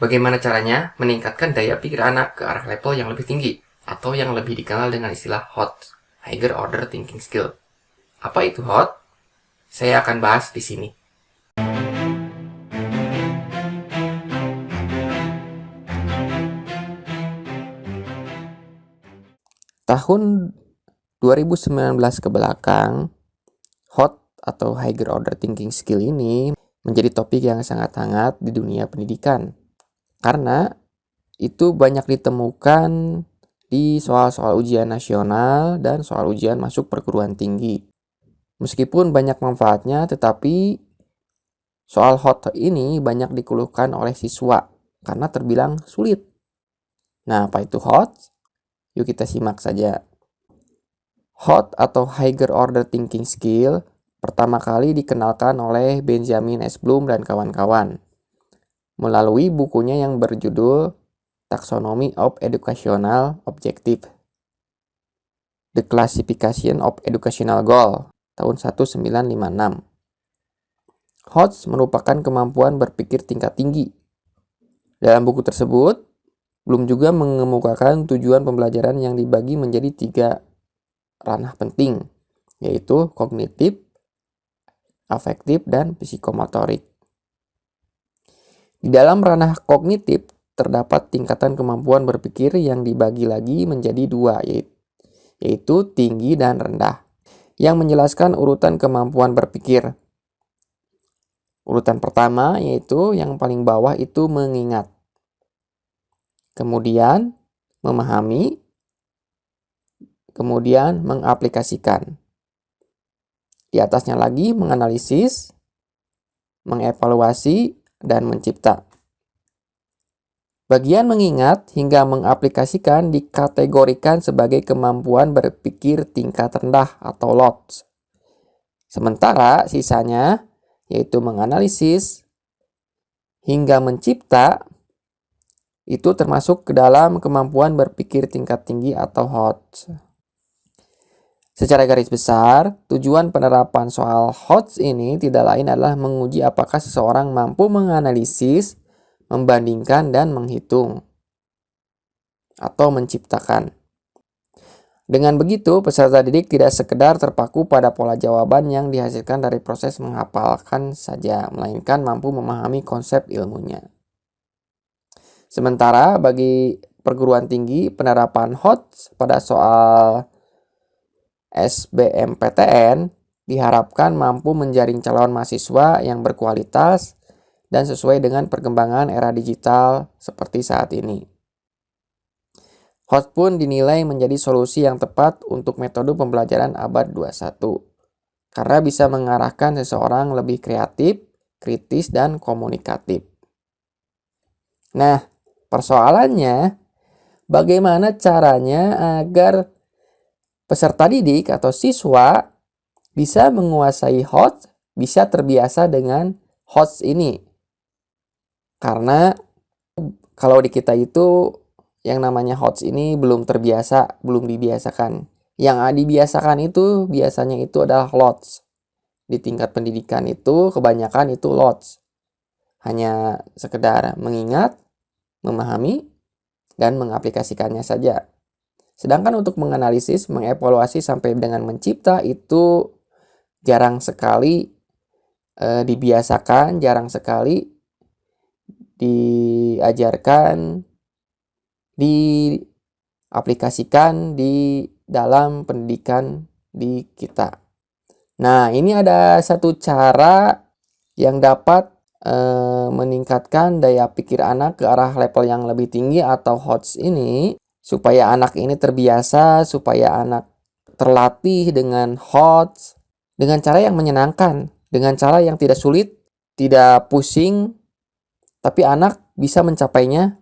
Bagaimana caranya meningkatkan daya pikir anak ke arah level yang lebih tinggi atau yang lebih dikenal dengan istilah HOT, Higher Order Thinking Skill. Apa itu HOT? Saya akan bahas di sini. Tahun 2019 ke belakang, HOT atau Higher Order Thinking Skill ini menjadi topik yang sangat hangat di dunia pendidikan. Karena itu banyak ditemukan di soal-soal ujian nasional dan soal ujian masuk perguruan tinggi. Meskipun banyak manfaatnya, tetapi soal HOT ini banyak dikeluhkan oleh siswa karena terbilang sulit. Nah, apa itu HOT? Yuk kita simak saja. HOT atau Higher Order Thinking Skill pertama kali dikenalkan oleh Benjamin S. Bloom dan kawan-kawan melalui bukunya yang berjudul Taxonomy of Educational Objective, The Classification of Educational Goal, tahun 1956. HOT merupakan kemampuan berpikir tingkat tinggi. Dalam buku tersebut, Bloom juga mengemukakan tujuan pembelajaran yang dibagi menjadi 3 ranah penting, yaitu kognitif, afektif, dan psikomotorik. Di dalam ranah kognitif, terdapat tingkatan kemampuan berpikir yang dibagi lagi menjadi 2, yaitu tinggi dan rendah, yang menjelaskan urutan kemampuan berpikir. Urutan pertama yaitu yang paling bawah itu mengingat, kemudian memahami, kemudian mengaplikasikan. Di atasnya lagi menganalisis, mengevaluasi, dan mencipta. Bagian mengingat hingga mengaplikasikan dikategorikan sebagai kemampuan berpikir tingkat rendah atau LOTS. Sementara sisanya yaitu menganalisis hingga mencipta itu termasuk ke dalam kemampuan berpikir tingkat tinggi atau HOT. Secara garis besar, tujuan penerapan soal HOT ini tidak lain adalah menguji apakah seseorang mampu menganalisis, membandingkan, dan menghitung atau menciptakan. Dengan begitu, peserta didik tidak sekedar terpaku pada pola jawaban yang dihasilkan dari proses menghafalkan saja, melainkan mampu memahami konsep ilmunya. Sementara bagi perguruan tinggi, penerapan HOT pada soal SBMPTN diharapkan mampu menjaring calon mahasiswa yang berkualitas dan sesuai dengan perkembangan era digital seperti saat ini. HOT pun dinilai menjadi solusi yang tepat untuk metode pembelajaran abad 21 karena bisa mengarahkan seseorang lebih kreatif, kritis, dan komunikatif. Nah, persoalannya bagaimana caranya agar peserta didik atau siswa bisa menguasai HOT, bisa terbiasa dengan HOT ini. Karena kalau di kita itu yang namanya HOT ini belum terbiasa, belum dibiasakan. Yang dibiasakan itu biasanya itu adalah LOTS. Di tingkat pendidikan itu kebanyakan itu LOTS. Hanya sekedar mengingat, memahami, dan mengaplikasikannya saja. Sedangkan untuk menganalisis, mengevaluasi sampai dengan mencipta itu jarang sekali dibiasakan, jarang sekali diajarkan, diaplikasikan di dalam pendidikan di kita. Nah, ini ada satu cara yang dapat meningkatkan daya pikir anak ke arah level yang lebih tinggi atau HOTS ini, supaya anak ini terbiasa, supaya anak terlatih dengan HOTS, dengan cara yang menyenangkan, dengan cara yang tidak sulit, tidak pusing, tapi anak bisa mencapainya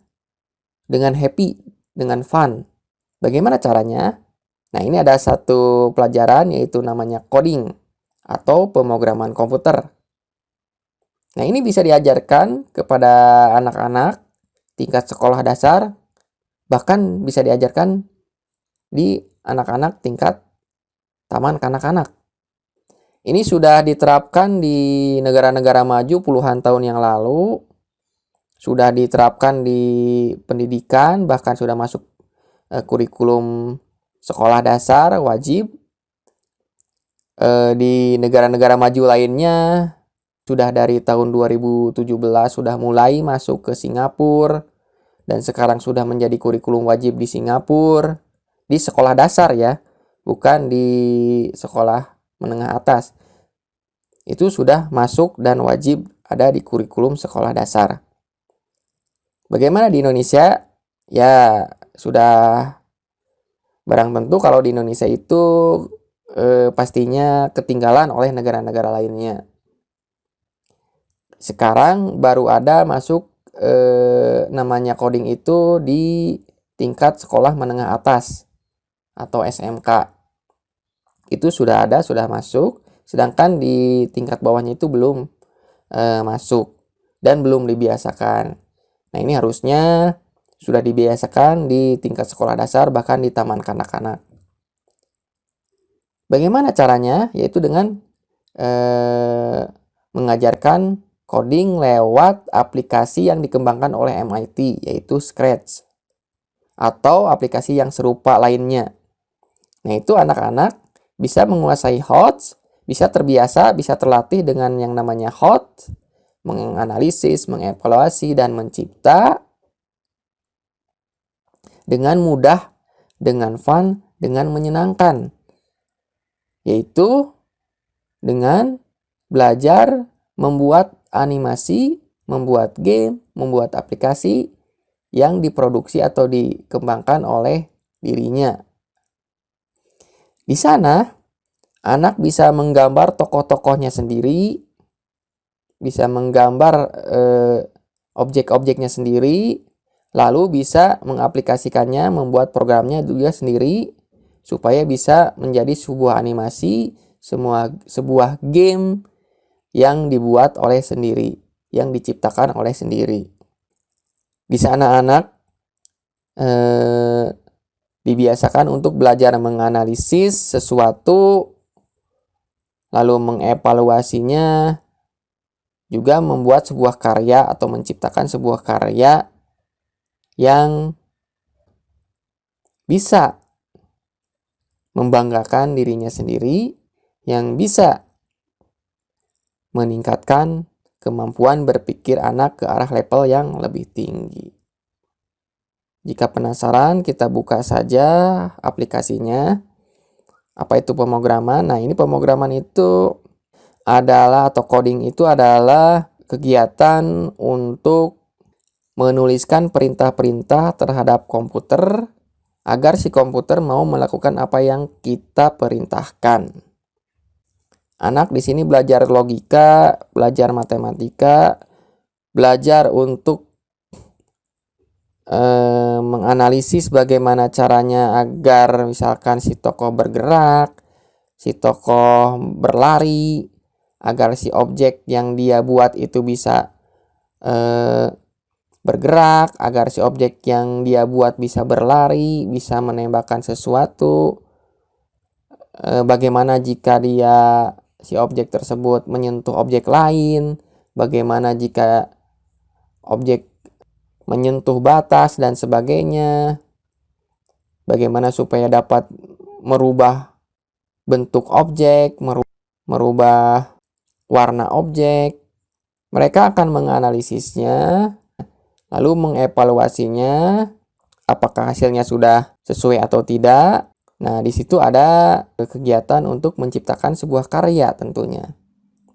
dengan happy, dengan fun. Bagaimana caranya? Nah, ini ada satu pelajaran yaitu namanya coding atau pemrograman komputer. Nah, ini bisa diajarkan kepada anak-anak tingkat sekolah dasar, bahkan bisa diajarkan di anak-anak tingkat taman kanak-kanak. Ini sudah diterapkan di negara-negara maju puluhan tahun yang lalu. sudah diterapkan di pendidikan, bahkan sudah masuk kurikulum sekolah dasar wajib. Di negara-negara maju lainnya sudah dari tahun 2017 sudah mulai masuk ke Singapura, dan sekarang sudah menjadi kurikulum wajib di Singapura, di sekolah dasar ya, bukan di sekolah menengah atas. Itu sudah masuk dan wajib ada di kurikulum sekolah dasar. Bagaimana di Indonesia? Ya, sudah barang tentu kalau di Indonesia itu pastinya ketinggalan oleh negara-negara lainnya. Sekarang baru ada masuk namanya coding itu di tingkat sekolah menengah atas atau SMK. Itu sudah ada, sudah masuk, sedangkan di tingkat bawahnya itu belum masuk dan belum dibiasakan. Nah, ini harusnya sudah dibiasakan di tingkat sekolah dasar, bahkan di taman kanak-kanak. Bagaimana caranya? Yaitu dengan mengajarkan coding lewat aplikasi yang dikembangkan oleh MIT, yaitu Scratch, atau aplikasi yang serupa lainnya. Nah, itu anak-anak bisa menguasai HOTS, bisa terbiasa, bisa terlatih dengan yang namanya HOTS, menganalisis, mengevaluasi, dan mencipta dengan mudah, dengan fun, dengan menyenangkan. Yaitu dengan belajar membuat animasi, membuat game, membuat aplikasi yang diproduksi atau dikembangkan oleh dirinya. Di sana, anak bisa menggambar tokoh-tokohnya sendiri, bisa menggambar objek-objeknya sendiri, lalu bisa mengaplikasikannya, membuat programnya juga sendiri, supaya bisa menjadi sebuah animasi, sebuah game yang dibuat oleh sendiri, yang diciptakan oleh sendiri. Di sana anak dibiasakan untuk belajar menganalisis sesuatu, lalu mengevaluasinya, juga membuat sebuah karya atau menciptakan sebuah karya yang bisa membanggakan dirinya sendiri, yang bisa meningkatkan kemampuan berpikir anak ke arah level yang lebih tinggi. Jika penasaran, kita buka saja aplikasinya. Apa itu pemrograman? Nah, ini pemrograman itu adalah, atau coding itu adalah kegiatan untuk menuliskan perintah-perintah terhadap komputer agar si komputer mau melakukan apa yang kita perintahkan. Anak di sini belajar logika, belajar matematika, belajar untuk menganalisis bagaimana caranya agar misalkan si tokoh bergerak, si tokoh berlari, agar si objek yang dia buat itu bisa bergerak, agar si objek yang dia buat bisa berlari, bisa menembakkan sesuatu. Bagaimana jika si objek tersebut menyentuh objek lain, bagaimana jika objek menyentuh batas dan sebagainya, bagaimana supaya dapat merubah bentuk objek, merubah warna objek. Mereka akan menganalisisnya, lalu mengevaluasinya, apakah hasilnya sudah sesuai atau tidak. Nah, di situ ada kegiatan untuk menciptakan sebuah karya tentunya.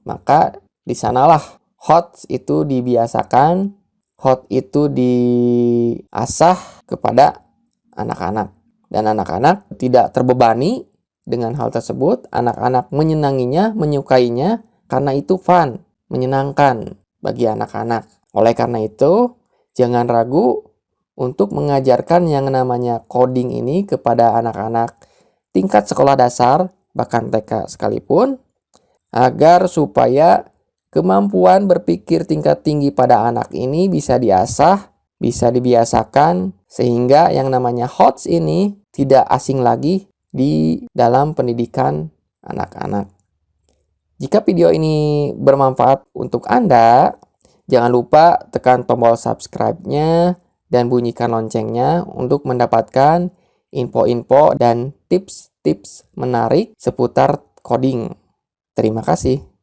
Maka di sanalah HOTS itu dibiasakan, HOTS itu diasah kepada anak-anak. Dan anak-anak tidak terbebani dengan hal tersebut. Anak-anak menyenanginya, menyukainya, karena itu fun, menyenangkan bagi anak-anak. Oleh karena itu, jangan ragu untuk mengajarkan yang namanya coding ini kepada anak-anak tingkat sekolah dasar, bahkan TK sekalipun, agar supaya kemampuan berpikir tingkat tinggi pada anak ini bisa diasah, bisa dibiasakan, sehingga yang namanya HOTS ini tidak asing lagi di dalam pendidikan anak-anak. Jika video ini bermanfaat untuk Anda, Jangan lupa tekan tombol subscribe-nya dan bunyikan loncengnya untuk mendapatkan info-info dan tips-tips menarik seputar coding. Terima kasih.